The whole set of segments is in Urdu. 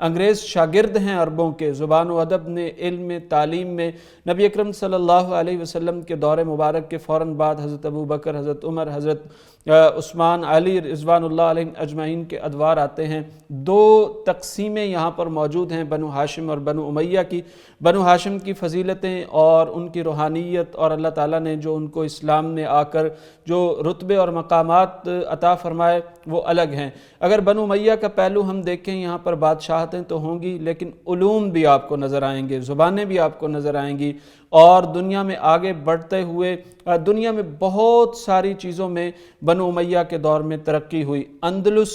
انگریز شاگرد ہیں عربوں کے، زبان و ادب میں، علم میں، تعلیم میں۔ نبی اکرم صلی اللہ علیہ وسلم کے دور مبارک کے فوراً بعد حضرت ابو بکر، حضرت عمر، حضرت عثمان، علی رضوان اللہ علیہم اجمعین کے ادوار آتے ہیں۔ دو تقسیمیں یہاں پر موجود ہیں، بنو ہاشم اور بنو امیہ کی۔ بنو ہاشم کی فضیلتیں اور ان کی روحانیت اور اللہ تعالیٰ نے جو ان کو اسلام میں آ کر جو رتبے اور مقامات عطا فرمائے وہ الگ ہیں۔ اگر بنو امیہ کا پہلو ہم دیکھیں، یہاں پر بادشاہتیں تو ہوں گی لیکن علوم بھی آپ کو نظر آئیں گے، زبانیں بھی آپ کو نظر آئیں گی، اور دنیا میں آگے بڑھتے ہوئے دنیا میں بہت ساری چیزوں میں بنو امیہ کے دور میں ترقی ہوئی۔ اندلس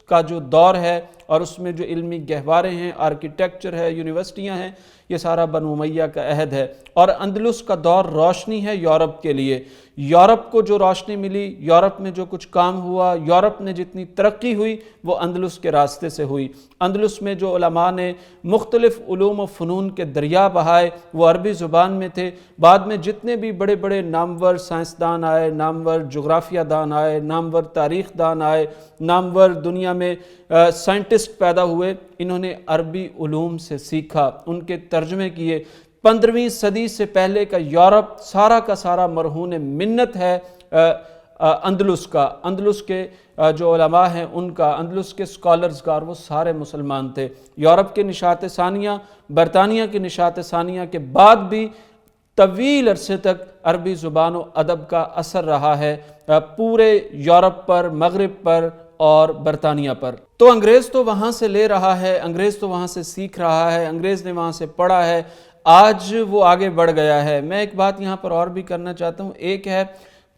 کا جو دور ہے اور اس میں جو علمی گہوارے ہیں، آرکیٹیکچر ہے، یونیورسٹیاں ہیں، یہ سارا بنو امیہ کا عہد ہے۔ اور اندلس کا دور روشنی ہے یورپ کے لیے۔ یورپ کو جو روشنی ملی، یورپ میں جو کچھ کام ہوا، یورپ میں جتنی ترقی ہوئی وہ اندلس کے راستے سے ہوئی۔ اندلس میں جو علماء نے مختلف علوم و فنون کے دریا بہائے وہ عربی زبان میں تھے۔ بعد میں جتنے بھی بڑے بڑے نامور سائنسدان آئے، نامور جغرافیہ دان آئے، نامور تاریخ دان آئے، نامور دنیا میں سائنٹسٹ پیدا ہوئے، انہوں نے عربی علوم سے سیکھا، ان کے ترجمے کیے۔ 15ویں صدی سے پہلے کا یورپ سارا کا سارا مرہون منت ہے اندلس کا، اندلس کے جو علماء ہیں ان کا، اندلس کے سکالرز کا، اور وہ سارے مسلمان تھے۔ یورپ کے نشاط ثانیہ، برطانیہ کے نشاط ثانیہ کے بعد بھی طویل عرصے تک عربی زبان و ادب کا اثر رہا ہے پورے یورپ پر، مغرب پر اور برطانیہ پر۔ تو انگریز تو وہاں سے لے رہا ہے، انگریز تو وہاں سے سیکھ رہا ہے، انگریز نے وہاں سے پڑھا ہے، آج وہ آگے بڑھ گیا ہے۔ میں ایک بات یہاں پر اور بھی کرنا چاہتا ہوں، ایک ہے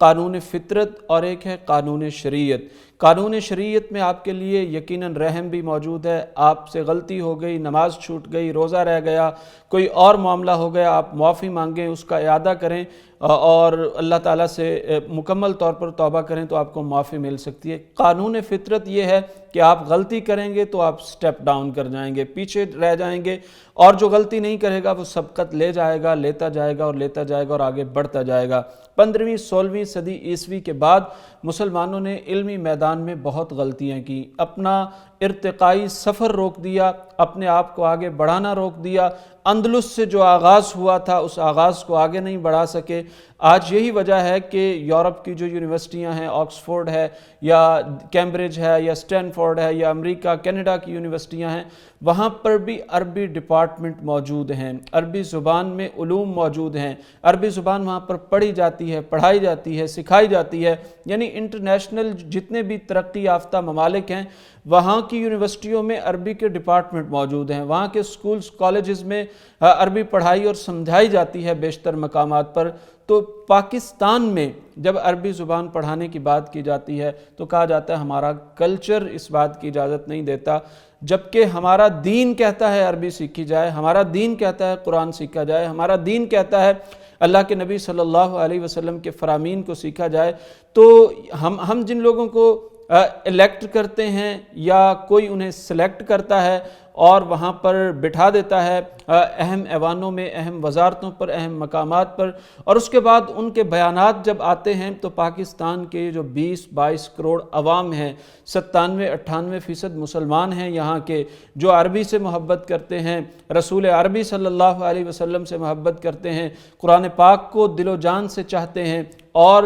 قانون فطرت اور ایک ہے قانون شریعت۔ قانون شریعت میں آپ کے لیے یقیناً رحم بھی موجود ہے، آپ سے غلطی ہو گئی، نماز چھوٹ گئی، روزہ رہ گیا، کوئی اور معاملہ ہو گیا، آپ معافی مانگیں، اس کا اعادہ کریں اور اللہ تعالیٰ سے مکمل طور پر توبہ کریں تو آپ کو معافی مل سکتی ہے۔ قانون فطرت یہ ہے کہ آپ غلطی کریں گے تو آپ سٹیپ ڈاؤن کر جائیں گے، پیچھے رہ جائیں گے، اور جو غلطی نہیں کرے گا وہ سبقت لے جائے گا، لیتا جائے گا اور لیتا جائے گا اور آگے بڑھتا جائے گا۔ 15ویں 16ویں صدی عیسوی کے بعد مسلمانوں نے علمی میدان میں بہت غلطیاں کی، اپنا ارتقائی سفر روک دیا، اپنے آپ کو آگے بڑھانا روک دیا۔ اندلس سے جو آغاز ہوا تھا اس آغاز کو آگے نہیں بڑھا سکے۔ آج یہی وجہ ہے کہ یورپ کی جو یونیورسٹیاں ہیں، آکسفورڈ ہے یا کیمبرج ہے یا سٹینفورڈ ہے یا امریکہ کینیڈا کی یونیورسٹیاں ہیں، وہاں پر بھی عربی ڈپارٹمنٹ موجود ہیں، عربی زبان میں علوم موجود ہیں، عربی زبان وہاں پر پڑھی جاتی ہے، پڑھائی جاتی ہے، سکھائی جاتی ہے۔ یعنی انٹرنیشنل جتنے بھی ترقی یافتہ ممالک ہیں وہاں کی یونیورسٹیوں میں عربی کے ڈپارٹمنٹ موجود ہیں، وہاں کے سکولز کالجز میں عربی پڑھائی اور سمجھائی جاتی ہے بیشتر مقامات پر۔ تو پاکستان میں جب عربی زبان پڑھانے کی بات کی جاتی ہے تو کہا جاتا ہے ہمارا کلچر اس بات کی اجازت نہیں دیتا، جبکہ ہمارا دین کہتا ہے عربی سیکھی جائے، ہمارا دین کہتا ہے قرآن سیکھا جائے، ہمارا دین کہتا ہے اللہ کے نبی صلی اللہ علیہ وسلم کے فرامین کو سیکھا جائے۔ تو ہم جن لوگوں کو الیکٹ کرتے ہیں یا کوئی انہیں سلیکٹ کرتا ہے اور وہاں پر بٹھا دیتا ہے اہم ایوانوں میں، اہم وزارتوں پر، اہم مقامات پر، اور اس کے بعد ان کے بیانات جب آتے ہیں تو پاکستان کے جو 20-22 کروڑ عوام ہیں، 97-98% مسلمان ہیں یہاں کے، جو عربی سے محبت کرتے ہیں، رسول عربی صلی اللہ علیہ وسلم سے محبت کرتے ہیں، قرآن پاک کو دل و جان سے چاہتے ہیں، اور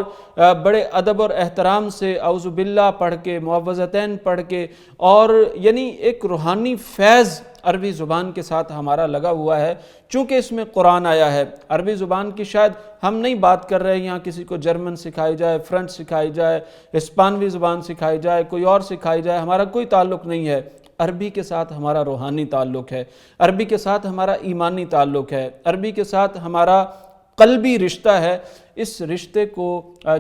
بڑے ادب اور احترام سے اعوذ باللہ پڑھ کے، معوذتین پڑھ کے، اور یعنی ایک روحانی فیض عربی زبان کے ساتھ ہمارا لگا ہوا ہے، چونکہ اس میں قرآن آیا ہے۔ عربی زبان کی شاید ہم نہیں بات کر رہے ہیں، یہاں کسی کو جرمن سکھائی جائے، فرنچ سکھائی جائے، ہسپانوی زبان سکھائی جائے، کوئی اور سکھائی جائے، ہمارا کوئی تعلق نہیں ہے۔ عربی کے ساتھ ہمارا روحانی تعلق ہے، عربی کے ساتھ ہمارا ایمانی تعلق ہے، عربی کے ساتھ ہمارا قلبی رشتہ ہے۔ اس رشتے کو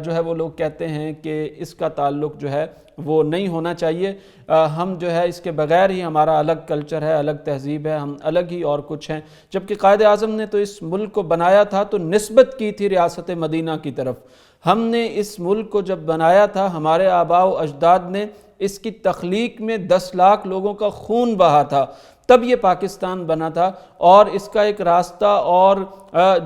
جو ہے وہ لوگ کہتے ہیں کہ اس کا تعلق جو ہے وہ نہیں ہونا چاہیے، ہم جو ہے اس کے بغیر ہی ہمارا الگ کلچر ہے، الگ تہذیب ہے، ہم الگ ہی اور کچھ ہیں۔ جبکہ قائد اعظم نے تو اس ملک کو بنایا تھا تو نسبت کی تھی ریاست مدینہ کی طرف۔ ہم نے اس ملک کو جب بنایا تھا، ہمارے آباء و اجداد نے اس کی تخلیق میں 10 لاکھ لوگوں کا خون بہا تھا، تب یہ پاکستان بنا تھا، اور اس کا ایک راستہ اور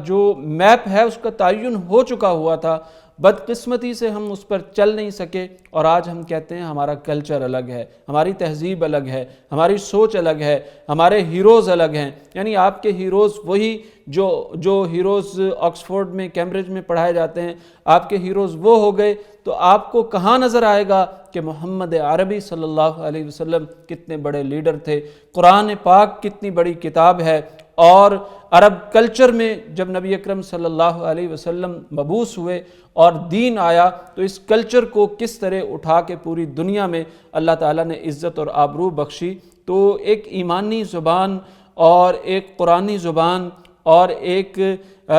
جو میپ ہے اس کا تعین ہو چکا ہوا تھا۔ بدقسمتی سے ہم اس پر چل نہیں سکے، اور آج ہم کہتے ہیں ہمارا کلچر الگ ہے، ہماری تہذیب الگ ہے، ہماری سوچ الگ ہے، ہمارے ہیروز الگ ہیں۔ یعنی آپ کے ہیروز وہی جو ہیروز آکسفورڈ میں، کیمبرج میں پڑھائے جاتے ہیں، آپ کے ہیروز وہ ہو گئے، تو آپ کو کہاں نظر آئے گا کہ محمد عربی صلی اللہ علیہ وسلم کتنے بڑے لیڈر تھے، قرآن پاک کتنی بڑی کتاب ہے، اور عرب کلچر میں جب نبی اکرم صلی اللہ علیہ وسلم مبعوث ہوئے اور دین آیا تو اس کلچر کو کس طرح اٹھا کے پوری دنیا میں اللہ تعالیٰ نے عزت اور آبرو بخشی۔ تو ایک ایمانی زبان اور ایک قرآنی زبان اور ایک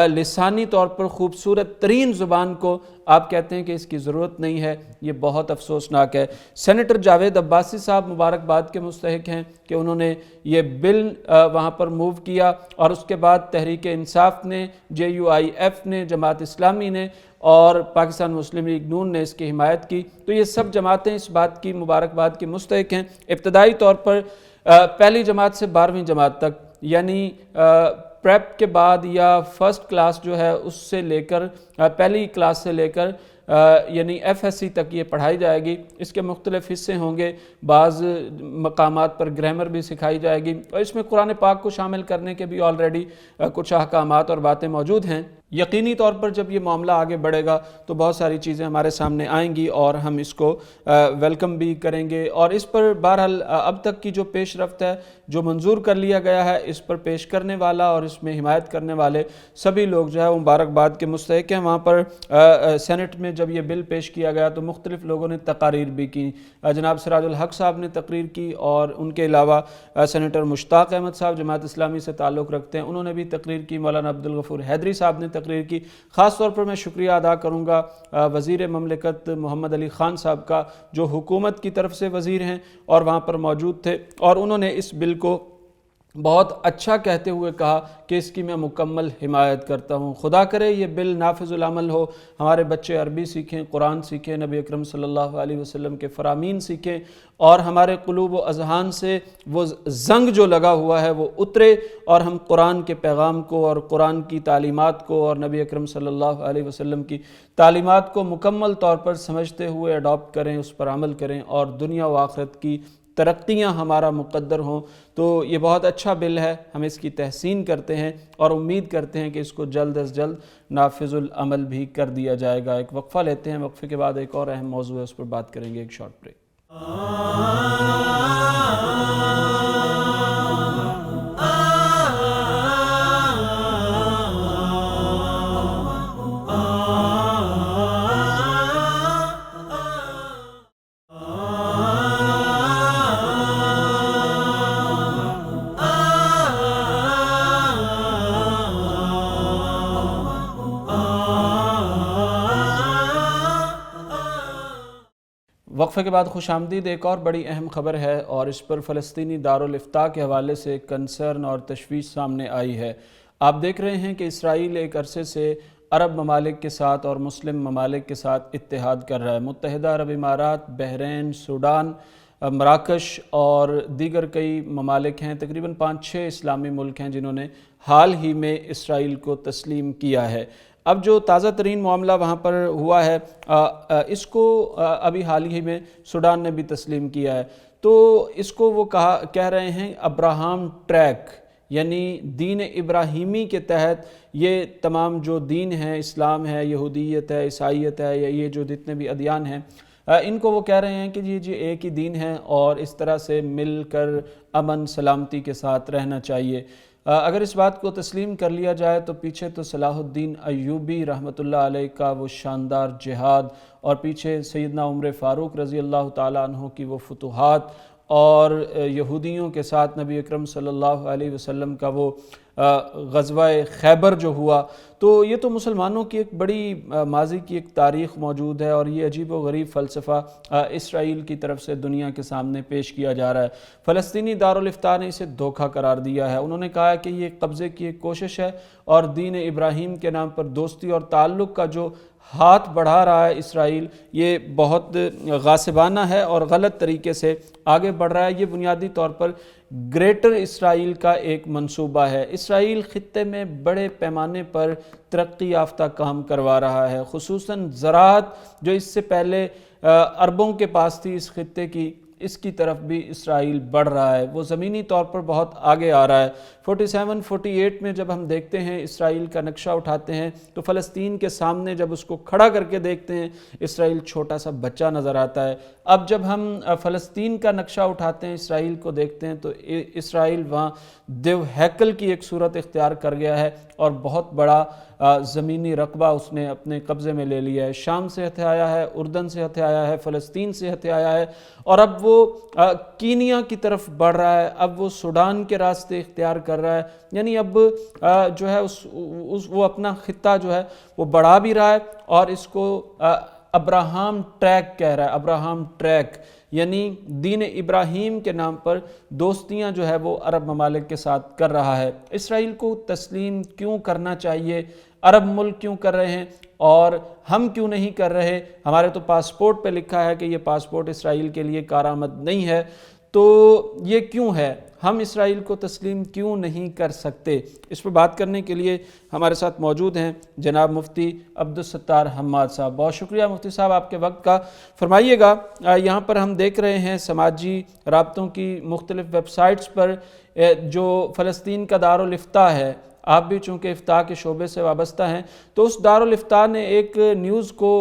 لسانی طور پر خوبصورت ترین زبان کو آپ کہتے ہیں کہ اس کی ضرورت نہیں ہے، یہ بہت افسوسناک ہے۔ سینیٹر جاوید عباسی صاحب مبارکباد کے مستحق ہیں کہ انہوں نے یہ بل وہاں پر موو کیا، اور اس کے بعد تحریک انصاف نے، JUIF نے، جماعت اسلامی نے اور پاکستان مسلم لیگ نون نے اس کی حمایت کی۔ تو یہ سب جماعتیں اس بات کی مبارکباد کی مستحق ہیں۔ ابتدائی طور پر پہلی جماعت سے 12ویں جماعت تک، یعنی پریپ کے بعد یا فرسٹ کلاس جو ہے اس سے لے کر پہلی کلاس سے لے کر یعنی FSC تک یہ پڑھائی جائے گی۔ اس کے مختلف حصے ہوں گے، بعض مقامات پر گرامر بھی سکھائی جائے گی، اور اس میں قرآن پاک کو شامل کرنے کے بھی آلریڈی کچھ احکامات اور باتیں موجود ہیں۔ یقینی طور پر جب یہ معاملہ آگے بڑھے گا تو بہت ساری چیزیں ہمارے سامنے آئیں گی اور ہم اس کو ویلکم بھی کریں گے، اور اس پر بہرحال اب تک کی جو پیش رفت ہے، جو منظور کر لیا گیا ہے، اس پر پیش کرنے والا اور اس میں حمایت کرنے والے سبھی لوگ جو ہے وہ مبارکباد کے مستحق ہیں۔ وہاں پر سینٹ میں جب یہ بل پیش کیا گیا تو مختلف لوگوں نے تقاریر بھی کی، جناب سراج الحق صاحب نے تقریر کی، اور ان کے علاوہ سینیٹر مشتاق احمد صاحب جماعت اسلامی سے تعلق رکھتے ہیں، انہوں نے بھی تقریر کی، مولانا عبدالغفور حیدری صاحب نے تقریر کی۔ خاص طور پر میں شکریہ ادا کروں گا وزیر مملکت محمد علی خان صاحب کا، جو حکومت کی طرف سے وزیر ہیں اور وہاں پر موجود تھے، اور انہوں نے اس بل کو بہت اچھا کہتے ہوئے کہا کہ اس کی میں مکمل حمایت کرتا ہوں۔ خدا کرے یہ بل نافذ العمل ہو، ہمارے بچے عربی سیکھیں، قرآن سیکھیں، نبی اکرم صلی اللہ علیہ وسلم کے فرامین سیکھیں، اور ہمارے قلوب و اذہان سے وہ زنگ جو لگا ہوا ہے وہ اترے، اور ہم قرآن کے پیغام کو اور قرآن کی تعلیمات کو اور نبی اکرم صلی اللہ علیہ وسلم کی تعلیمات کو مکمل طور پر سمجھتے ہوئے اڈاپٹ کریں، اس پر عمل کریں، اور دنیا و آخرت کی ترقیاں ہمارا مقدر ہوں۔ تو یہ بہت اچھا بل ہے، ہم اس کی تحسین کرتے ہیں اور امید کرتے ہیں کہ اس کو جلد از جلد نافذ العمل بھی کر دیا جائے گا۔ ایک وقفہ لیتے ہیں، وقفے کے بعد ایک اور اہم موضوع ہے، اس پر بات کریں گے، ایک شارٹ بریک۔ وقفے کے بعد خوش آمدید۔ ایک اور بڑی اہم خبر ہے، اور اس پر فلسطینی دارالفتاء کے حوالے سے کنسرن اور تشویش سامنے آئی ہے۔ آپ دیکھ رہے ہیں کہ اسرائیل ایک عرصے سے عرب ممالک کے ساتھ اور مسلم ممالک کے ساتھ اتحاد کر رہا ہے۔ متحدہ عرب امارات، بحرین، سوڈان، مراکش اور دیگر کئی ممالک ہیں، تقریباً 5-6 اسلامی ملک ہیں جنہوں نے حال ہی میں اسرائیل کو تسلیم کیا ہے۔ اب جو تازہ ترین معاملہ وہاں پر ہوا ہے، اس کو ابھی حال ہی میں سوڈان نے بھی تسلیم کیا ہے۔ تو اس کو وہ کہہ رہے ہیں ابراہم ٹریک، یعنی دین ابراہیمی کے تحت یہ تمام جو دین ہیں، اسلام ہے، یہودیت ہے، عیسائیت ہے، یا یہ جو جتنے بھی ادیان ہیں، ان کو وہ کہہ رہے ہیں کہ جی ایک ہی دین ہے اور اس طرح سے مل کر امن سلامتی کے ساتھ رہنا چاہیے۔ اگر اس بات کو تسلیم کر لیا جائے تو پیچھے تو صلاح الدین ایوبی رحمۃ اللہ علیہ کا وہ شاندار جہاد، اور پیچھے سیدنا عمر فاروق رضی اللہ تعالیٰ عنہ کی وہ فتوحات، اور یہودیوں کے ساتھ نبی اکرم صلی اللہ علیہ وسلم کا وہ غزوہ خیبر جو ہوا، تو یہ تو مسلمانوں کی ایک بڑی ماضی کی ایک تاریخ موجود ہے، اور یہ عجیب و غریب فلسفہ اسرائیل کی طرف سے دنیا کے سامنے پیش کیا جا رہا ہے۔ فلسطینی دارالفتاء نے اسے دھوکہ قرار دیا ہے۔ انہوں نے کہا کہ یہ قبضے کی ایک کوشش ہے، اور دین ابراہیم کے نام پر دوستی اور تعلق کا جو ہاتھ بڑھا رہا ہے اسرائیل، یہ بہت غاصبانہ ہے اور غلط طریقے سے آگے بڑھ رہا ہے۔ یہ بنیادی طور پر گریٹر اسرائیل کا ایک منصوبہ ہے۔ اسرائیل خطے میں بڑے پیمانے پر ترقی یافتہ کام کروا رہا ہے، خصوصاً زراعت جو اس سے پہلے عربوں کے پاس تھی اس خطے کی، اس کی طرف بھی اسرائیل بڑھ رہا ہے، وہ زمینی طور پر بہت آگے آ رہا ہے۔ 47-48 میں جب ہم دیکھتے ہیں اسرائیل کا نقشہ اٹھاتے ہیں تو فلسطین کے سامنے جب اس کو کھڑا کر کے دیکھتے ہیں اسرائیل چھوٹا سا بچہ نظر آتا ہے۔ اب جب ہم فلسطین کا نقشہ اٹھاتے ہیں، اسرائیل کو دیکھتے ہیں تو اسرائیل وہاں دیو ہیکل کی ایک صورت اختیار کر گیا ہے اور بہت بڑا زمینی رقبہ اس نے اپنے قبضے میں لے لیا ہے۔ شام سے ہتھے آیا ہے، اردن سے ہتھے آیا ہے، فلسطین سے ہتھے آیا ہے، اور اب وہ کینیا کی طرف بڑھ رہا ہے، اب وہ سوڈان کے راستے اختیار کر رہا ہے، یعنی اب جو ہے وہ اپنا خطہ جو ہے وہ بڑھا بھی رہا ہے، اور اس کو ابراہم ٹریک کہہ رہا ہے، ابراہم ٹریک، یعنی دین ابراہیم کے نام پر دوستیاں جو ہے وہ عرب ممالک کے ساتھ کر رہا ہے۔ اسرائیل کو تسلیم کیوں کرنا چاہیے؟ عرب ملک کیوں کر رہے ہیں اور ہم کیوں نہیں کر رہے؟ ہمارے تو پاسپورٹ پہ لکھا ہے کہ یہ پاسپورٹ اسرائیل کے لیے کارآمد نہیں ہے، تو یہ کیوں ہے؟ ہم اسرائیل کو تسلیم کیوں نہیں کر سکتے؟ اس پر بات کرنے کے لیے ہمارے ساتھ موجود ہیں جناب مفتی عبدالستار حماد صاحب۔ بہت شکریہ مفتی صاحب آپ کے وقت کا۔ فرمائیے گا، یہاں پر ہم دیکھ رہے ہیں سماجی رابطوں کی مختلف ویب سائٹس پر جو فلسطین کا دارالفتاء ہے، آپ بھی چونکہ افتاء کے شعبے سے وابستہ ہیں، تو اس دارالفتاء نے ایک نیوز کو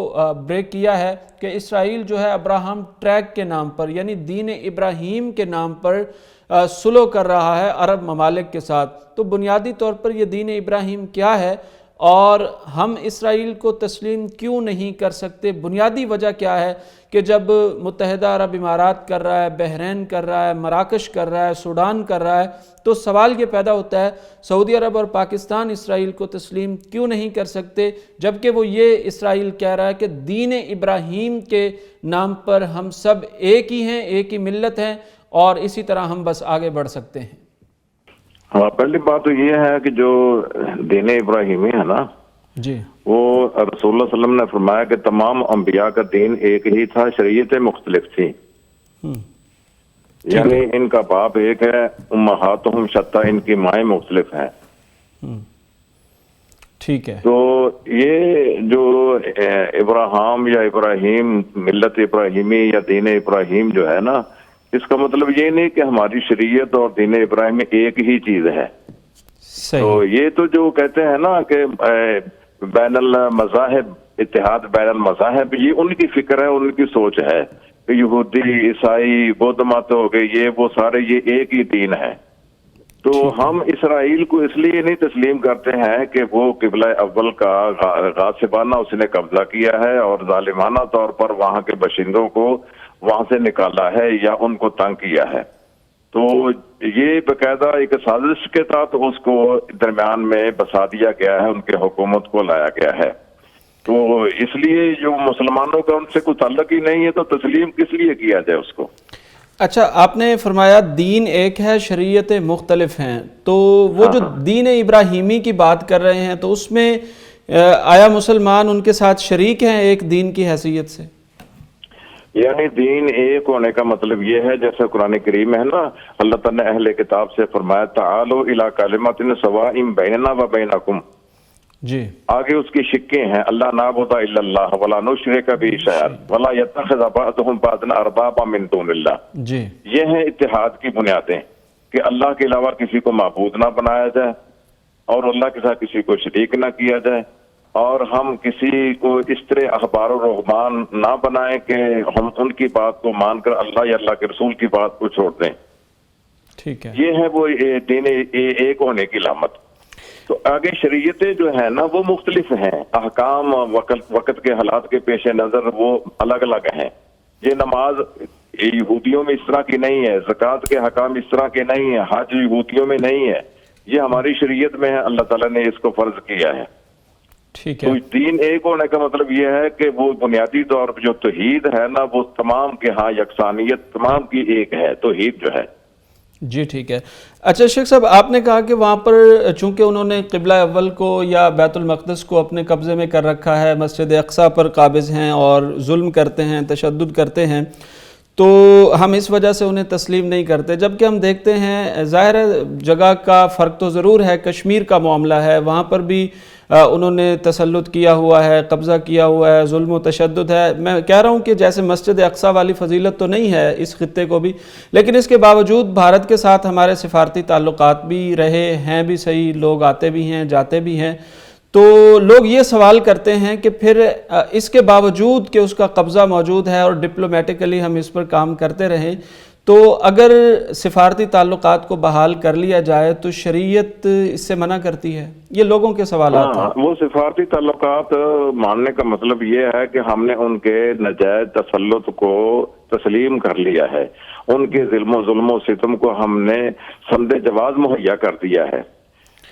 بریک کیا ہے کہ اسرائیل جو ہے ابراہم ٹریک کے نام پر، یعنی دین ابراہیم کے نام پر سلو کر رہا ہے عرب ممالک کے ساتھ۔ تو بنیادی طور پر یہ دین ابراہیم کیا ہے اور ہم اسرائیل کو تسلیم کیوں نہیں کر سکتے؟ بنیادی وجہ کیا ہے کہ جب متحدہ عرب امارات کر رہا ہے، بحرین کر رہا ہے، مراکش کر رہا ہے، سوڈان کر رہا ہے، تو سوال یہ پیدا ہوتا ہے سعودی عرب اور پاکستان اسرائیل کو تسلیم کیوں نہیں کر سکتے، جبکہ وہ یہ اسرائیل کہہ رہا ہے کہ دین ابراہیم کے نام پر ہم سب ایک ہی ہیں، ایک ہی ملت ہیں، اور اسی طرح ہم بس آگے بڑھ سکتے ہیں۔ ہاں، پہلی بات تو یہ ہے کہ جو دین ابراہیمی ہے نا، جی، وہ رسول اللہ صلی اللہ علیہ وسلم نے فرمایا کہ تمام انبیاء کا دین ایک ہی تھا، شریعتیں مختلف تھیں، یعنی ان کا باپ ایک ہے، امہاتہم شتیٰ، ان کی مائیں مختلف ہیں۔ ٹھیک ہے۔ تو یہ جو ابراہیم یا ابراہیم، ملت ابراہیمی یا دین ابراہیم جو ہے نا، اس کا مطلب یہ نہیں کہ ہماری شریعت اور دین ابراہیم ایک ہی چیز ہے۔ تو یہ تو جو کہتے ہیں نا کہ بین المذاہب، اتحاد بین المذاہب، یہ ان کی فکر ہے، ان کی سوچ ہے کہ یہودی، عیسائی، بدھ مت ہو گئے، یہ وہ سارے یہ ایک ہی دین ہے۔ تو ہم اسرائیل کو اس لیے نہیں تسلیم کرتے ہیں کہ وہ قبلہ اول کا غاصبانہ اس نے قبضہ کیا ہے اور ظالمانہ طور پر وہاں کے باشندوں کو وہاں سے نکالا ہے یا ان کو تنگ کیا ہے۔ تو یہ باقاعدہ ایک سازش کے تحت اس کو درمیان میں بسا دیا گیا ہے، ان کے حکومت کو لایا گیا ہے۔ تو اس لیے جو مسلمانوں کا ان سے کوئی تعلق ہی نہیں ہے، تو تسلیم کس لیے کیا جائے اس کو؟ اچھا، آپ نے فرمایا دین ایک ہے، شریعتیں مختلف ہیں، تو وہ جو دین ابراہیمی کی بات کر رہے ہیں تو اس میں آیا مسلمان ان کے ساتھ شریک ہیں ایک دین کی حیثیت سے؟ یعنی دین ایک ہونے کا مطلب یہ ہے، جیسے قرآن کریم میں ہے نا، اللہ تعالیٰ نے اہل کتاب سے فرمایا تعالوا الی کلمۃ سواء بیننا و بینکم، جی، آگے اس کی شکیں ہیں، اللہ نعبد الا اللہ ولا نشرک بہ شیئا ولا یتخذ بعضهم بعضا اربابا من دون اللہ، جی، یہ ہیں اتحاد کی بنیادیں کہ اللہ کے علاوہ کسی کو معبود نہ بنایا جائے اور اللہ کے ساتھ کسی کو شریک نہ کیا جائے، اور ہم کسی کو اس طرح احبار و رہبان نہ بنائیں کہ ہم ان کی بات کو مان کر اللہ یا اللہ کے رسول کی بات کو چھوڑ دیں۔ ٹھیک ہے، یہ ہے وہ دین ایک ہونے کی علامت۔ تو آگے شریعتیں جو ہیں نا وہ مختلف ہیں، احکام وقت کے حالات کے پیش نظر وہ الگ الگ ہیں۔ یہ نماز یہودیوں میں اس طرح کی نہیں ہے، زکوٰۃ کے حکام اس طرح کے نہیں ہیں، حج یہودیوں میں نہیں ہے، یہ ہماری شریعت میں ہے، اللہ تعالیٰ نے اس کو فرض کیا ہے۔ ٹھیک ہے، تو دین ایک ہونے کا مطلب یہ ہے کہ وہ بنیادی طور پر جو توحید ہے نا، وہ تمام کے ہاں یکسانیت تمام کی ایک ہے، توحید جو ہے۔ جی ٹھیک ہے۔ اچھا شیخ صاحب، آپ نے کہا کہ وہاں پر چونکہ انہوں نے قبلہ اول کو یا بیت المقدس کو اپنے قبضے میں کر رکھا ہے، مسجد اقصیٰ پر قابض ہیں اور ظلم کرتے ہیں، تشدد کرتے ہیں، تو ہم اس وجہ سے انہیں تسلیم نہیں کرتے، جبکہ ہم دیکھتے ہیں ظاہر ہے جگہ کا فرق تو ضرور ہے، کشمیر کا معاملہ ہے، وہاں پر بھی انہوں نے تسلط کیا ہوا ہے، قبضہ کیا ہوا ہے، ظلم و تشدد ہے۔ میں کہہ رہا ہوں کہ جیسے مسجد اقصیٰ والی فضیلت تو نہیں ہے اس خطے کو بھی، لیکن اس کے باوجود بھارت کے ساتھ ہمارے سفارتی تعلقات بھی رہے ہیں، بھی صحیح، لوگ آتے بھی ہیں جاتے بھی ہیں۔ تو لوگ یہ سوال کرتے ہیں کہ پھر اس کے باوجود کہ اس کا قبضہ موجود ہے اور ڈپلومیٹیکلی ہم اس پر کام کرتے رہیں، تو اگر سفارتی تعلقات کو بحال کر لیا جائے تو شریعت اس سے منع کرتی ہے؟ یہ لوگوں کے سوالات ہیں۔ وہ سفارتی تعلقات ماننے کا مطلب یہ ہے کہ ہم نے ان کے نجائز تسلط کو تسلیم کر لیا ہے، ان کے ظلم و ستم کو ہم نے سمد جواز مہیا کر دیا ہے۔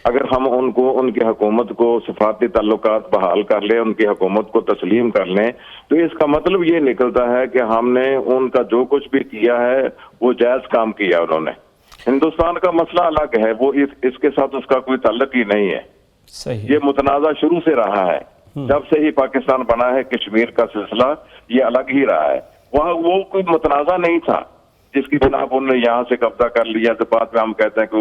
اگر ہم ان کی حکومت کو سفارتی تعلقات بحال کر لیں، ان کی حکومت کو تسلیم کر لیں، تو اس کا مطلب یہ نکلتا ہے کہ ہم نے ان کا جو کچھ بھی کیا ہے وہ جائز کام کیا انہوں نے۔ ہندوستان کا مسئلہ الگ ہے، وہ اس کے ساتھ اس کا کوئی تعلق ہی نہیں ہے۔ صحیح، یہ متنازع شروع سے رہا ہے، جب سے ہی پاکستان بنا ہے کشمیر کا سلسلہ یہ الگ ہی رہا ہے۔ وہاں وہ کوئی متنازع نہیں تھا جس کی بنا پر انہوں نے یہاں سے قبضہ کر لیا، تو بعد میں ہم کہتے ہیں کہ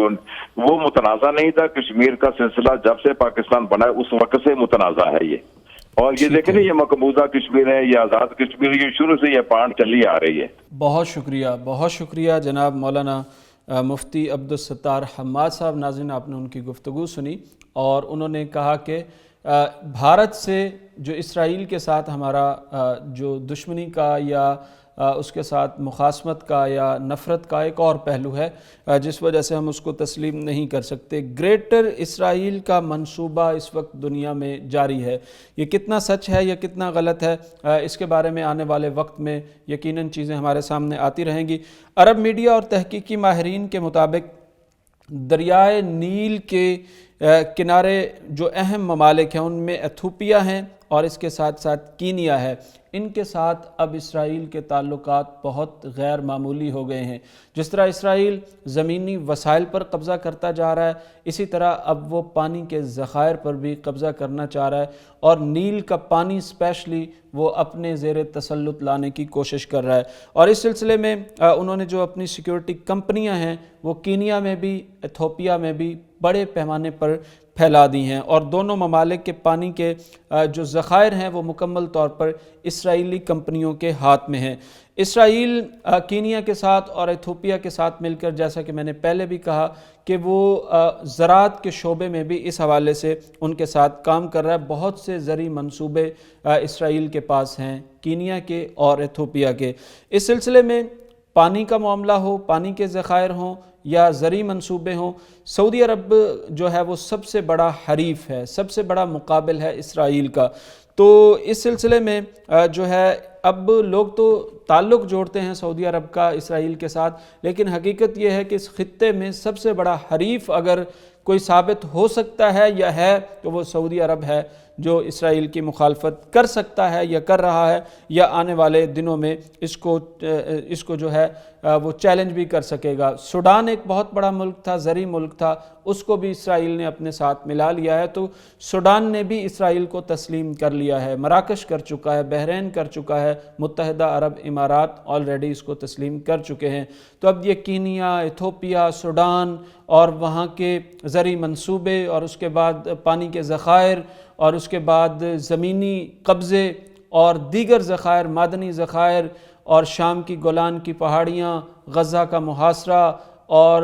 وہ متنازع نہیں تھا۔ کشمیر کا سلسلہ جب سے پاکستان بنا ہے اس وقت سے متنازع ہے یہ۔ اور یہ دیکھیں یہ مقبوضہ کشمیر ہے، یہ آزاد کشمیر، یہ شروع سے یہ پانڈ چلی آ رہی ہے۔ بہت شکریہ، بہت شکریہ جناب مولانا مفتی عبدالستار حماد صاحب۔ ناظرین، آپ نے ان کی گفتگو سنی اور انہوں نے کہا کہ بھارت سے جو اسرائیل کے ساتھ ہمارا جو دشمنی کا یا اس کے ساتھ مخاصمت کا یا نفرت کا ایک اور پہلو ہے جس وجہ سے ہم اس کو تسلیم نہیں کر سکتے۔ گریٹر اسرائیل کا منصوبہ اس وقت دنیا میں جاری ہے۔ یہ کتنا سچ ہے یا کتنا غلط ہے، اس کے بارے میں آنے والے وقت میں یقیناً چیزیں ہمارے سامنے آتی رہیں گی۔ عرب میڈیا اور تحقیقی ماہرین کے مطابق دریائے نیل کے کنارے جو اہم ممالک ہیں ان میں ایتھوپیا ہیں اور اس کے ساتھ ساتھ کینیا ہے۔ ان کے ساتھ اب اسرائیل کے تعلقات بہت غیر معمولی ہو گئے ہیں۔ جس طرح اسرائیل زمینی وسائل پر قبضہ کرتا جا رہا ہے، اسی طرح اب وہ پانی کے ذخائر پر بھی قبضہ کرنا چاہ رہا ہے اور نیل کا پانی اسپیشلی وہ اپنے زیر تسلط لانے کی کوشش کر رہا ہے۔ اور اس سلسلے میں انہوں نے جو اپنی سیکیورٹی کمپنیاں ہیں وہ کینیا میں بھی ایتھوپیا میں بھی بڑے پیمانے پر پھیلا دی ہیں، اور دونوں ممالک کے پانی کے جو ذخائر ہیں وہ مکمل طور پر اسرائیلی کمپنیوں کے ہاتھ میں ہیں۔ اسرائیل کینیا کے ساتھ اور ایتھوپیا کے ساتھ مل کر، جیسا کہ میں نے پہلے بھی کہا کہ وہ زراعت کے شعبے میں بھی اس حوالے سے ان کے ساتھ کام کر رہا ہے۔ بہت سے زرعی منصوبے اسرائیل کے پاس ہیں، کینیا کے اور ایتھوپیا کے۔ اس سلسلے میں پانی کا معاملہ ہو، پانی کے ذخائر ہوں یا زرعی منصوبے ہوں، سعودی عرب جو ہے وہ سب سے بڑا حریف ہے، سب سے بڑا مقابل ہے اسرائیل کا۔ تو اس سلسلے میں جو ہے اب لوگ تو تعلق جوڑتے ہیں سعودی عرب کا اسرائیل کے ساتھ، لیکن حقیقت یہ ہے کہ اس خطے میں سب سے بڑا حریف اگر کوئی ثابت ہو سکتا ہے یا ہے تو وہ سعودی عرب ہے، جو اسرائیل کی مخالفت کر سکتا ہے یا کر رہا ہے یا آنے والے دنوں میں اس کو جو ہے وہ چیلنج بھی کر سکے گا۔ سوڈان ایک بہت بڑا ملک تھا، زرعی ملک تھا، اس کو بھی اسرائیل نے اپنے ساتھ ملا لیا ہے، تو سوڈان نے بھی اسرائیل کو تسلیم کر لیا ہے، مراکش کر چکا ہے، بحرین کر چکا ہے، متحدہ عرب امارات آلریڈی اس کو تسلیم کر چکے ہیں۔ تو اب یہ کینیا، ایتھوپیا، سوڈان اور وہاں کے زرعی منصوبے اور اس کے بعد پانی کے ذخائر اور اس کے بعد زمینی قبضے اور دیگر ذخائر، معدنی ذخائر، اور شام کی گولان کی پہاڑیاں، غزہ کا محاصرہ اور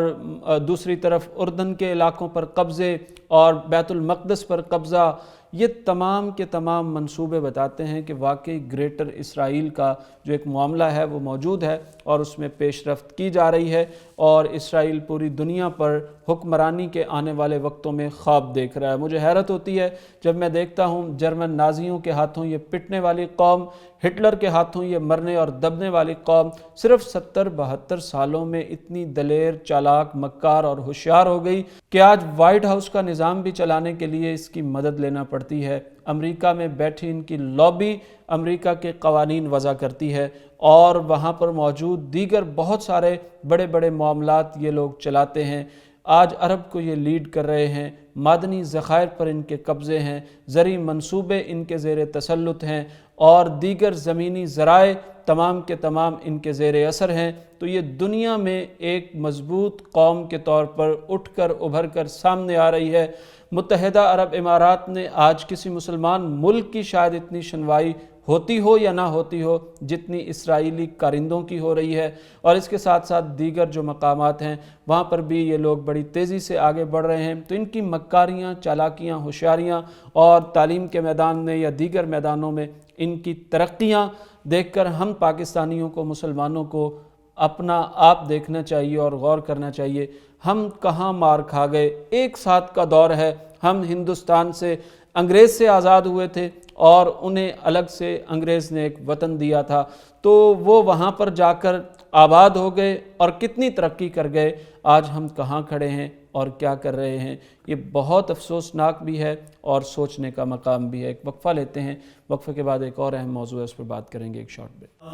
دوسری طرف اردن کے علاقوں پر قبضے اور بیت المقدس پر قبضہ، یہ تمام کے تمام منصوبے بتاتے ہیں کہ واقعی گریٹر اسرائیل کا جو ایک معاملہ ہے وہ موجود ہے اور اس میں پیش رفت کی جا رہی ہے، اور اسرائیل پوری دنیا پر حکمرانی کے آنے والے وقتوں میں خواب دیکھ رہا ہے۔ مجھے حیرت ہوتی ہے جب میں دیکھتا ہوں جرمن نازیوں کے ہاتھوں یہ پٹنے والی قوم، ہٹلر کے ہاتھوں یہ مرنے اور دبنے والی قوم، صرف 70-72 سالوں میں اتنی دلیر، چالاک، مکار اور ہوشیار ہو گئی کہ آج وائٹ ہاؤس کا نظام بھی چلانے کے لیے اس کی مدد لینا پڑتی ہے۔ امریکہ میں بیٹھی ان کی لابی امریکہ کے قوانین وضع کرتی ہے اور وہاں پر موجود دیگر بہت سارے بڑے بڑے معاملات یہ لوگ چلاتے ہیں۔ آج عرب کو یہ لیڈ کر رہے ہیں، معدنی ذخائر پر ان کے قبضے ہیں، زرعی منصوبے ان کے زیر تسلط ہیں اور دیگر زمینی ذرائع تمام کے تمام ان کے زیر اثر ہیں، تو یہ دنیا میں ایک مضبوط قوم کے طور پر اٹھ کر ابھر کر سامنے آ رہی ہے۔ متحدہ عرب امارات نے آج کسی مسلمان ملک کی شاید اتنی شنوائی ہوتی ہو یا نہ ہوتی ہو جتنی اسرائیلی کارندوں کی ہو رہی ہے، اور اس کے ساتھ ساتھ دیگر جو مقامات ہیں وہاں پر بھی یہ لوگ بڑی تیزی سے آگے بڑھ رہے ہیں۔ تو ان کی مکاریاں، چالاکیاں، ہوشیاریاں اور تعلیم کے میدان میں یا دیگر میدانوں میں ان کی ترقیاں دیکھ کر ہم پاکستانیوں کو، مسلمانوں کو اپنا آپ دیکھنا چاہیے اور غور کرنا چاہیے، ہم کہاں مار کھا گئے۔ ایک ساتھ کا دور ہے، ہم ہندوستان سے انگریز سے آزاد ہوئے تھے اور انہیں الگ سے انگریز نے ایک وطن دیا تھا، تو وہ وہاں پر جا کر آباد ہو گئے اور کتنی ترقی کر گئے۔ آج ہم کہاں کھڑے ہیں اور کیا کر رہے ہیں، یہ بہت افسوسناک بھی ہے اور سوچنے کا مقام بھی ہے۔ ایک وقفہ لیتے ہیں، وقفے کے بعد ایک اور اہم موضوع ہے، اس پر بات کریں گے، ایک شارٹ بریک۔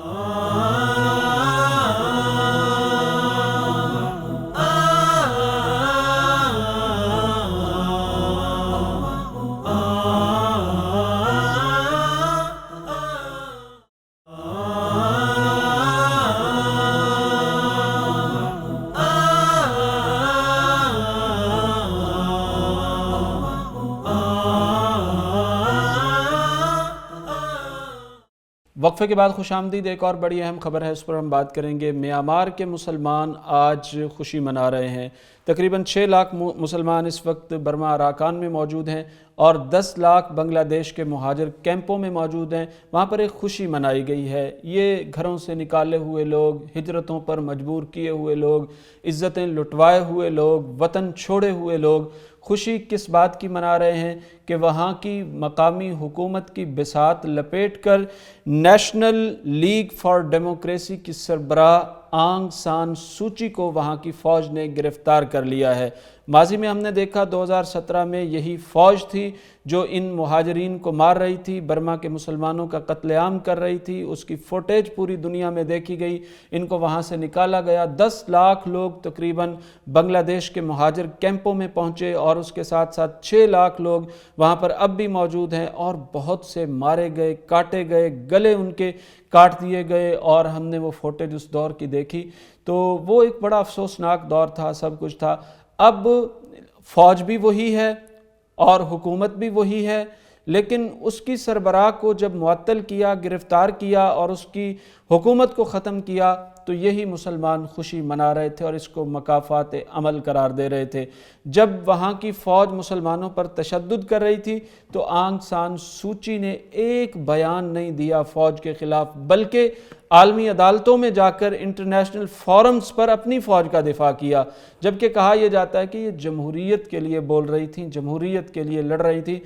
وقفے کے بعد خوش آمدید، ایک اور بڑی اہم خبر ہے، اس پر ہم بات کریں گے۔ میانمار کے مسلمان آج خوشی منا رہے ہیں۔ تقریباً 6 لاکھ مسلمان اس وقت برما اراکان میں موجود ہیں اور 10 لاکھ بنگلہ دیش کے مہاجر کیمپوں میں موجود ہیں۔ وہاں پر ایک خوشی منائی گئی ہے۔ یہ گھروں سے نکالے ہوئے لوگ، ہجرتوں پر مجبور کیے ہوئے لوگ، عزتیں لٹوائے ہوئے لوگ، وطن چھوڑے ہوئے لوگ خوشی کس بات کی منا رہے ہیں کہ وہاں کی مقامی حکومت کی بساط لپیٹ کر نیشنل لیگ فار ڈیموکریسی کی سربراہ آنگ سان سوچی کو وہاں کی فوج نے گرفتار کر لیا ہے۔ ماضی میں ہم نے دیکھا 2017 میں یہی فوج تھی جو ان مہاجرین کو مار رہی تھی، برما کے مسلمانوں کا قتل عام کر رہی تھی، اس کی فوٹیج پوری دنیا میں دیکھی گئی، ان کو وہاں سے نکالا گیا۔ 10 لاکھ لوگ تقریباً بنگلہ دیش کے مہاجر کیمپوں میں پہنچے اور اس کے ساتھ ساتھ 6 لاکھ لوگ وہاں پر اب بھی موجود ہیں، اور بہت سے مارے گئے، کاٹے گئے، گلے ان کے کاٹ دیے گئے، اور ہم نے وہ فوٹیج اس دور کی دیکھی تو وہ ایک بڑا افسوسناک دور تھا، سب کچھ تھا۔ اب فوج بھی وہی ہے اور حکومت بھی وہی ہے، لیکن اس کی سربراہ کو جب معطل کیا، گرفتار کیا اور اس کی حکومت کو ختم کیا تو یہی مسلمان خوشی منا رہے تھے اور اس کو مکافات عمل قرار دے رہے تھے۔ جب وہاں کی فوج مسلمانوں پر تشدد کر رہی تھی تو آنگ سان سوچی نے ایک بیان نہیں دیا فوج کے خلاف، بلکہ عالمی عدالتوں میں جا کر انٹرنیشنل فورمز پر اپنی فوج کا دفاع کیا، جبکہ کہا یہ جاتا ہے کہ یہ جمہوریت کے لیے بول رہی تھیں، جمہوریت کے لیے لڑ رہی تھی۔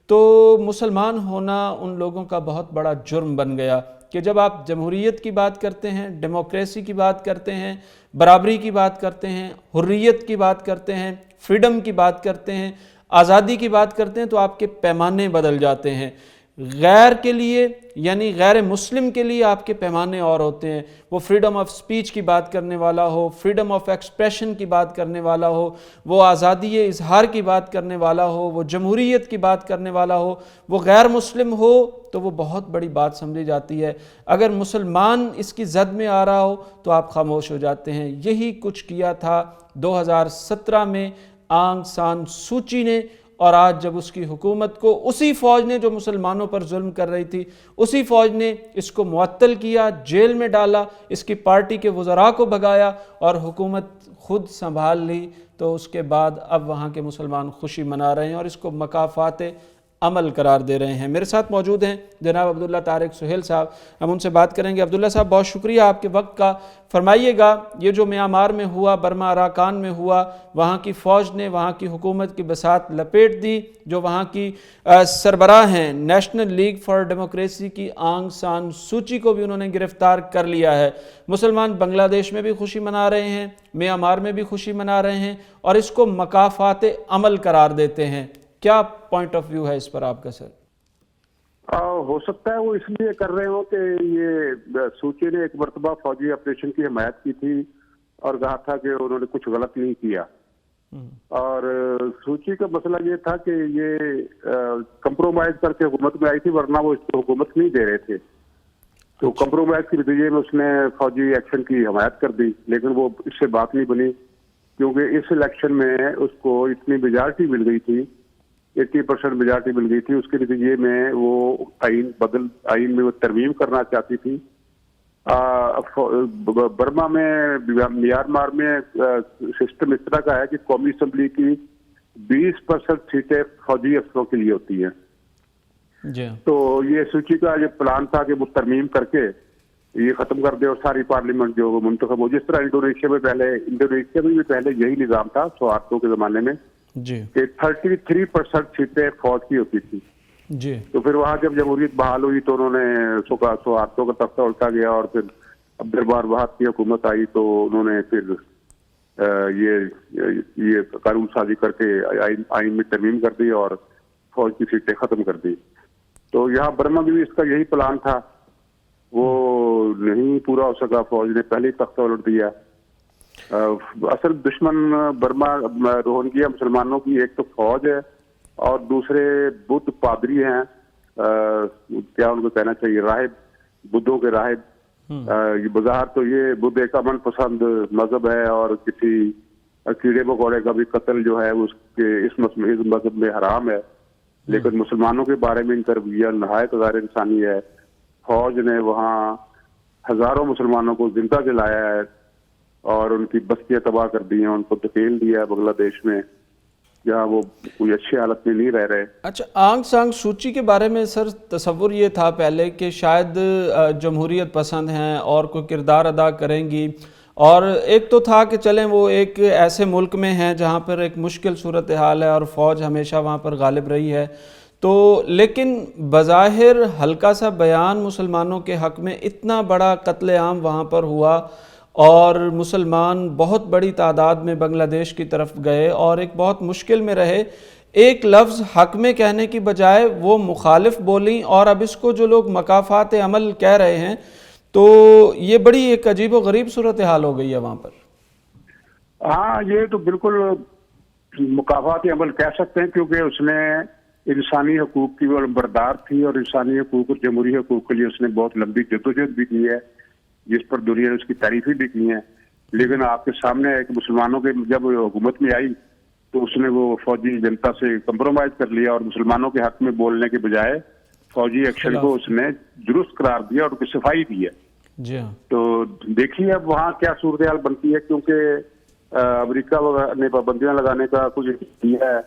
تو مسلمان ہونا ان لوگوں کا بہت بڑا جرم بن گیا کہ جب آپ جمہوریت کی بات کرتے ہیں، ڈیموکریسی کی بات کرتے ہیں، برابری کی بات کرتے ہیں، حریت کی بات کرتے ہیں، فریڈم کی بات کرتے ہیں، آزادی کی بات کرتے ہیں، تو آپ کے پیمانے بدل جاتے ہیں۔ غیر کے لیے یعنی غیر مسلم کے لیے آپ کے پیمانے اور ہوتے ہیں۔ وہ فریڈم آف سپیچ کی بات کرنے والا ہو، فریڈم آف ایکسپریشن کی بات کرنے والا ہو، وہ آزادی اظہار کی بات کرنے والا ہو، وہ جمہوریت کی بات کرنے والا ہو، وہ غیر مسلم ہو تو وہ بہت بڑی بات سمجھی جاتی ہے۔ اگر مسلمان اس کی زد میں آ رہا ہو تو آپ خاموش ہو جاتے ہیں۔ یہی کچھ کیا تھا 2017 میں آنگ سان سوچی نے، اور آج جب اس کی حکومت کو اسی فوج نے جو مسلمانوں پر ظلم کر رہی تھی، اسی فوج نے اس کو معطل کیا، جیل میں ڈالا، اس کی پارٹی کے وزراء کو بھگایا اور حکومت خود سنبھال لی، تو اس کے بعد اب وہاں کے مسلمان خوشی منا رہے ہیں اور اس کو مکافات عمل قرار دے رہے ہیں۔ میرے ساتھ موجود ہیں جناب عبداللہ طارق سہیل صاحب، ہم ان سے بات کریں گے۔ عبداللہ صاحب، بہت شکریہ آپ کے وقت کا۔ فرمائیے گا یہ جو میانمار میں ہوا، برما اراکان میں ہوا، وہاں کی فوج نے وہاں کی حکومت کی بساط لپیٹ دی، جو وہاں کی سربراہ ہیں نیشنل لیگ فار ڈیموکریسی کی آنگ سان سوچی کو بھی انہوں نے گرفتار کر لیا ہے۔ مسلمان بنگلہ دیش میں بھی خوشی منا رہے ہیں، میانمار میں بھی خوشی منا رہے ہیں اور اس کو مکافات عمل قرار دیتے ہیں۔ کیا پوائنٹ آف ویو ہے اس پر آپ کا سر؟ ہو سکتا ہے وہ اس لیے کر رہے ہوں کہ یہ سوچی نے ایک مرتبہ فوجی آپریشن کی حمایت کی تھی اور کہا تھا کہ انہوں نے کچھ غلط نہیں کیا، اور سوچی کا مسئلہ یہ تھا کہ یہ کمپرومائز کر کے حکومت میں آئی تھی، ورنہ وہ اس کو حکومت نہیں دے رہے تھے۔ تو کمپرومائز کے نتیجے میں اس نے فوجی ایکشن کی حمایت کر دی، لیکن وہ اس سے بات نہیں بنی، کیونکہ اس الیکشن میں اس کو اتنی میجارٹی مل گئی تھی، 80% میجارٹی مل گئی تھی، اس کے نتیجے میں وہ آئین میں وہ ترمیم کرنا چاہتی تھی۔ برما میں، میانمار میں سسٹم اس طرح کا ہے کہ قومی اسمبلی کی 20% سیٹیں فوجی افسروں کے لیے ہوتی ہیں۔ جی تو یہ سوچی کا یہ پلان تھا کہ وہ ترمیم کر کے یہ ختم کر دے اور ساری پارلیمنٹ جو منتخب ہو، جس طرح انڈونیشیا میں بھی پہلے یہی نظام تھا سوہارتو کے زمانے میں، جی کہ 33% سیٹیں فوج کی ہوتی تھی۔ جی تو پھر وہاں جب جمہوریت بحال ہوئی تو انہوں نے سوہارتو کا تختہ الٹا گیا، اور پھر عبد البار وہاب کی حکومت آئی تو انہوں نے پھر یہ قانون سازی کر کے آئین میں ترمیم کر دی اور فوج کی سیٹیں ختم کر دی۔ تو یہاں برما میں بھی اس کا یہی پلان تھا، وہ نہیں پورا ہو سکا، فوج نے پہلے ہی تختہ الٹ دیا۔ اصل دشمن برما روہنگیا مسلمانوں کی ایک تو فوج ہے اور دوسرے بدھ پادری ہیں، کیا ان کو کہنا چاہیے، راہب، بدھوں کے راہب۔ بظاہر تو یہ بدھ ایک امن پسند مذہب ہے اور کسی کیڑے مکوڑے کا بھی قتل جو ہے اس کے اس مذہب میں حرام ہے، لیکن مسلمانوں کے بارے میں ان کا رویہ نہایت غیر انسانی ہے۔ فوج نے وہاں ہزاروں مسلمانوں کو زندہ جلایا ہے اور ان کی بستیاں تباہ کر دی ہیں، ان کو دھکیل دیا ہے بنگلہ دیش میں، جہاں وہ کوئی اچھی حالت میں نہیں رہ رہے۔ اچھا، آنگ سان سوچی کے بارے میں سر تصور یہ تھا پہلے کہ شاید جمہوریت پسند ہیں اور کوئی کردار ادا کریں گی، اور ایک تو تھا کہ چلیں وہ ایک ایسے ملک میں ہیں جہاں پر ایک مشکل صورتحال ہے اور فوج ہمیشہ وہاں پر غالب رہی ہے، تو لیکن بظاہر ہلکا سا بیان مسلمانوں کے حق میں اتنا بڑا قتل عام وہاں پر ہوا اور مسلمان بہت بڑی تعداد میں بنگلہ دیش کی طرف گئے اور ایک بہت مشکل میں رہے۔ ایک لفظ حق میں کہنے کی بجائے وہ مخالف بولیں، اور اب اس کو جو لوگ مکافات عمل کہہ رہے ہیں، تو یہ بڑی ایک عجیب و غریب صورتحال ہو گئی ہے وہاں پر۔ ہاں، یہ تو بالکل مکافات عمل کہہ سکتے ہیں، کیونکہ اس نے انسانی حقوق کی وہ بردار تھی اور انسانی حقوق اور جمہوری حقوق کے لیے اس نے بہت لمبی جدوجہد بھی کی ہے، جس پر دنیا نے اس کی تعریفیں بھی کی ہیں۔ لیکن آپ کے سامنے ہے کہ مسلمانوں کے جب حکومت میں آئی تو اس نے وہ فوجی جنتا سے کمپرومائز کر لیا اور مسلمانوں کے حق میں بولنے کے بجائے فوجی ایکشن کو اس نے درست قرار دیا اور ان کی صفائی دی ہے۔ جی ہاں، تو دیکھیے اب وہاں کیا صورتحال بنتی ہے، کیونکہ امریکہ نے پابندیاں لگانے کا کچھ کیا ہے،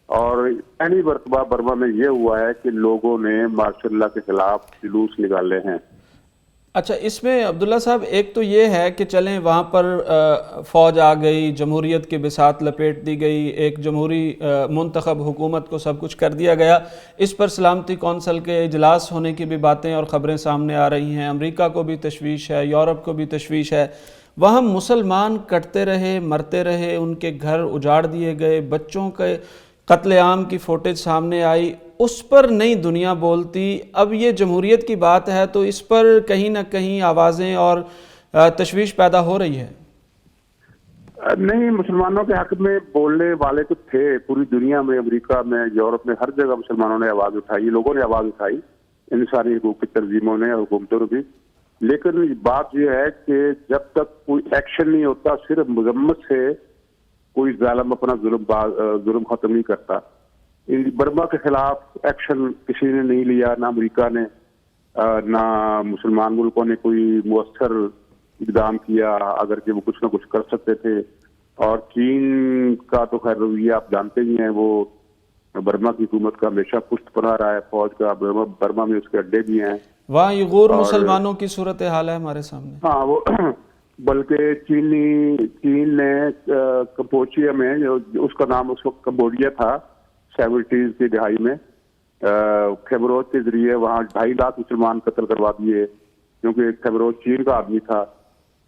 اور پہلی مرتبہ برما میں یہ ہوا ہے کہ لوگوں نے مارشل لا کے خلاف جلوس نکالے ہیں۔ اچھا، اس میں عبداللہ صاحب ایک تو یہ ہے کہ چلیں وہاں پر فوج آ گئی، جمہوریت کے بساط لپیٹ دی گئی، ایک جمہوری منتخب حکومت کو سب کچھ کر دیا گیا، اس پر سلامتی کونسل کے اجلاس ہونے کی بھی باتیں اور خبریں سامنے آ رہی ہیں، امریکہ کو بھی تشویش ہے، یورپ کو بھی تشویش ہے، وہاں مسلمان کٹتے رہے، مرتے رہے، ان کے گھر اجاڑ دیے گئے، بچوں کے قتل عام کی فوٹیج سامنے آئی، اس پر نئی دنیا بولتی۔ اب یہ جمہوریت کی بات ہے تو اس پر کہیں نہ کہیں آوازیں اور تشویش پیدا ہو رہی ہے۔ نہیں، مسلمانوں کے حق میں بولنے والے تو تھے پوری دنیا میں، امریکہ میں، یورپ میں، ہر جگہ مسلمانوں نے آواز اٹھائی، لوگوں نے آواز اٹھائی، انسانی حقوق کی تنظیموں نے، حکومتوں نے بھی۔ لیکن بات یہ ہے کہ جب تک کوئی ایکشن نہیں ہوتا، صرف مذمت سے کوئی ظالم اپنا ظلم ختم نہیں کرتا۔ برما کے خلاف ایکشن کسی نے نہیں لیا، نہ امریکہ نے، نہ مسلمان ملکوں نے کوئی مؤثر اقدام کیا، اگرچہ وہ کچھ نہ کچھ کر سکتے تھے۔ اور چین کا تو خیر رویہ آپ جانتے ہی ہیں، وہ برما کی حکومت کا ہمیشہ پشت پناہ رہا ہے، فوج کا، برما میں اس کے اڈے بھی ہیں، وہاں یغور مسلمانوں کی صورتحال ہے ہمارے سامنے۔ ہاں، وہ بلکہ چین نے کمبوڈیا میں، اس کا نام اس وقت کمبوڈیا تھا، 70s کی دہائی میں، خیبروز کے ذریعے وہاں 2.5 لاکھ مسلمان قتل کروا دیے، کیونکہ خیبروز چین کا آدمی تھا۔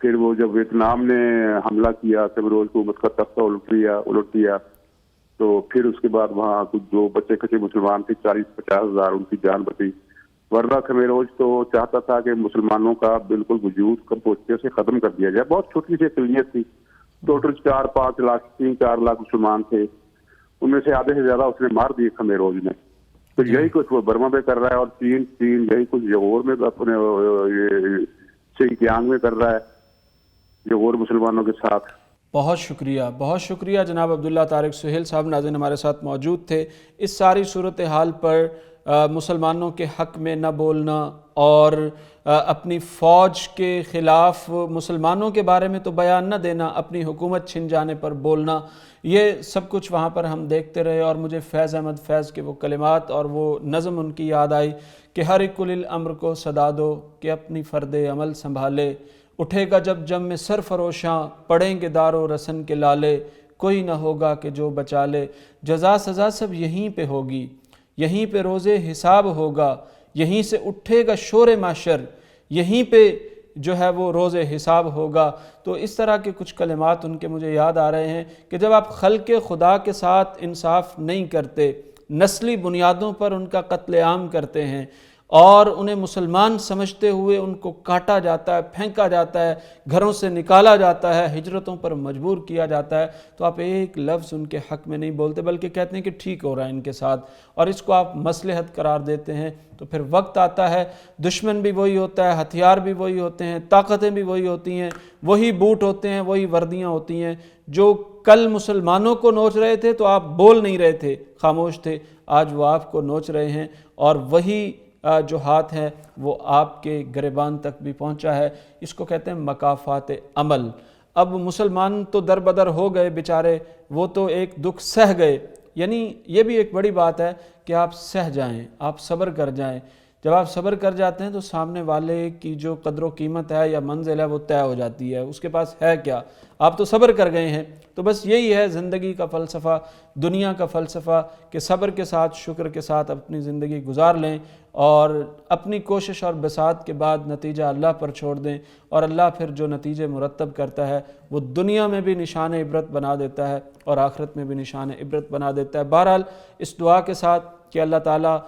پھر وہ جب ویتنام نے حملہ کیا، خیبروز حکومت کا تختہ الٹ دیا، تو پھر اس کے بعد وہاں کچھ جو بچے کچے مسلمان تھے، 40-50 ہزار، ان کی جان بچی، ورنہ خیبروز تو چاہتا تھا کہ مسلمانوں کا بالکل وجود کمبوڈیا سے ختم کر دیا جائے۔ بہت چھوٹی سی اقلیت تھی، ٹوٹل 4-5 لاکھ 3-4 لاکھ مسلمان تھے، ان میں سے آدھے سے زیادہ اس نے مار دیے خیبروز نے۔ تو یہی کچھ وہ برما میں کر رہا ہے، اور چین یہی کچھ لاہور میں اپنے یہ سنکیانگ میں کر رہا ہے لاہور مسلمانوں کے ساتھ۔ بہت شکریہ جناب عبداللہ طارق سہیل صاحب، ناظرین ہمارے ساتھ موجود تھے۔ اس ساری صورتحال پر مسلمانوں کے حق میں نہ بولنا اور اپنی فوج کے خلاف مسلمانوں کے بارے میں تو بیان نہ دینا، اپنی حکومت چھن جانے پر بولنا، یہ سب کچھ وہاں پر ہم دیکھتے رہے، اور مجھے فیض احمد فیض کے وہ کلمات اور وہ نظم ان کی یاد آئی کہ ہر ایک الی الامر کو صدا دو کہ اپنی فرد عمل سنبھالے، اٹھے گا جب جم میں سرفروشاں، پڑیں گے دار و رسن کے لالے، کوئی نہ ہوگا کہ جو بچا لے، جزا سزا سب یہیں پہ ہوگی، یہیں پہ روز حساب ہوگا، یہیں سے اٹھے گا شور معشر، یہیں پہ جو ہے وہ روز حساب ہوگا۔ تو اس طرح کے کچھ کلمات ان کے مجھے یاد آ رہے ہیں کہ جب آپ خلق خدا کے ساتھ انصاف نہیں کرتے، نسلی بنیادوں پر ان کا قتل عام کرتے ہیں اور انہیں مسلمان سمجھتے ہوئے ان کو کاٹا جاتا ہے، پھینکا جاتا ہے، گھروں سے نکالا جاتا ہے، ہجرتوں پر مجبور کیا جاتا ہے، تو آپ ایک لفظ ان کے حق میں نہیں بولتے، بلکہ کہتے ہیں کہ ٹھیک ہو رہا ہے ان کے ساتھ، اور اس کو آپ مصلحت قرار دیتے ہیں۔ تو پھر وقت آتا ہے، دشمن بھی وہی ہوتا ہے، ہتھیار بھی وہی ہوتے ہیں، طاقتیں بھی وہی ہوتی ہیں، وہی بوٹ ہوتے ہیں، وہی وردیاں ہوتی ہیں، جو کل مسلمانوں کو نوچ رہے تھے تو آپ بول نہیں رہے تھے، خاموش تھے، آج وہ آپ کو نوچ رہے ہیں، اور وہی جو ہاتھ ہے وہ آپ کے گریبان تک بھی پہنچا ہے۔ اس کو کہتے ہیں مکافات عمل۔ اب مسلمان تو در بدر ہو گئے بیچارے، وہ تو ایک دکھ سہ گئے، یعنی یہ بھی ایک بڑی بات ہے کہ آپ سہ جائیں، آپ صبر کر جائیں۔ جب آپ صبر کر جاتے ہیں تو سامنے والے کی جو قدر و قیمت ہے یا منزل ہے وہ طے ہو جاتی ہے، اس کے پاس ہے کیا، آپ تو صبر کر گئے ہیں۔ تو بس یہی ہے زندگی کا فلسفہ، دنیا کا فلسفہ، کہ صبر کے ساتھ، شکر کے ساتھ اپنی زندگی گزار لیں، اور اپنی کوشش اور بساط کے بعد نتیجہ اللہ پر چھوڑ دیں، اور اللہ پھر جو نتیجے مرتب کرتا ہے وہ دنیا میں بھی نشان عبرت بنا دیتا ہے اور آخرت میں بھی نشان عبرت بنا دیتا ہے۔ بہرحال اس دعا کے ساتھ کہ اللہ تعالیٰ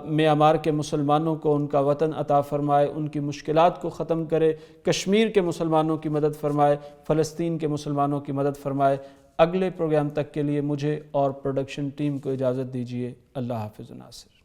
میانمار کے مسلمانوں کو ان کا وطن عطا فرمائے، ان کی مشکلات کو ختم کرے، کشمیر کے مسلمانوں کی مدد فرمائے، فلسطین کے مسلمانوں کی مدد فرمائے۔ اگلے پروگرام تک کے لیے مجھے اور پروڈکشن ٹیم کو اجازت دیجیے۔ اللہ حافظ ناصر۔